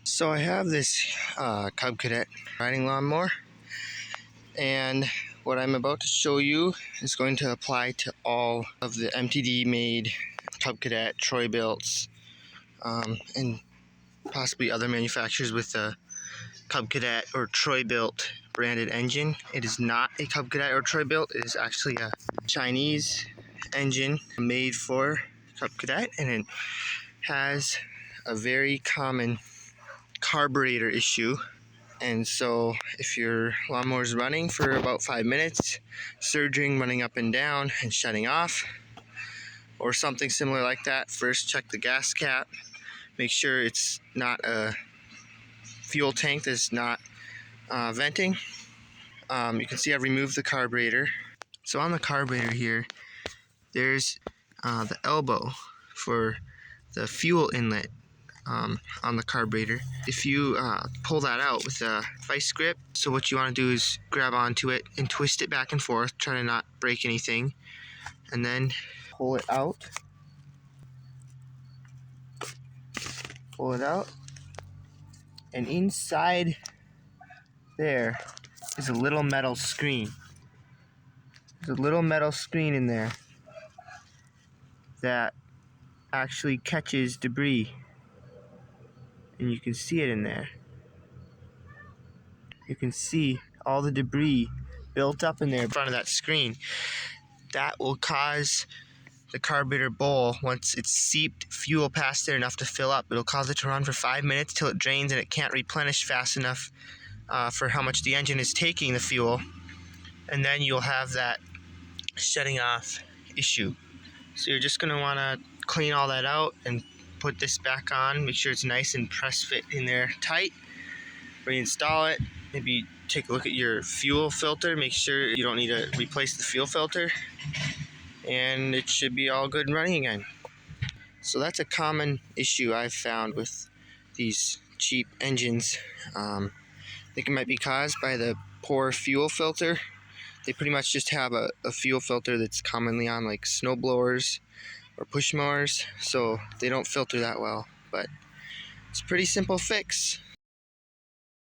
So I have this Cub Cadet riding lawnmower, and what I'm about to show you is going to apply to all of the MTD made Cub Cadet, Troy-Bilts, and possibly other manufacturers with the Cub Cadet or Troy-Bilt branded engine. It is not a Cub Cadet or Troy-Bilt. It is actually a Chinese engine made for Cub Cadet, and it has a very common carburetor issue. And so if your lawnmower is running for about 5 minutes, surging, running up and down and shutting off, or something similar like that, first check the gas cap. Make sure it's not a fuel tank that's not venting. You can see I've removed the carburetor. So on the carburetor here, there's the elbow for the fuel inlet on the carburetor. If you pull that out with a vice grip, so what you want to do is grab onto it and twist it back and forth, try to not break anything, and then pull it out. Pull it out, and inside there is a little metal screen. There's a little metal screen in there that actually catches debris, and you can see it in there. You can see all the debris built up in there in front of that screen. That will cause the carburetor bowl, once it's seeped fuel past there enough to fill up, it'll cause it to run for 5 minutes till it drains, and it can't replenish fast enough for how much the engine is taking the fuel, and then you'll have that shutting off issue. So you're just going to want to clean all that out and put this back on. Make sure it's nice and press fit in there tight. Reinstall it. Maybe take a look at your fuel filter. Make sure you don't need to replace the fuel filter, and it should be all good and running again. So that's a common issue I've found with these cheap engines. I think it might be caused by the poor fuel filter. They pretty much just have a fuel filter that's commonly on like snow blowers or push mowers, so they don't filter that well. But it's a pretty simple fix.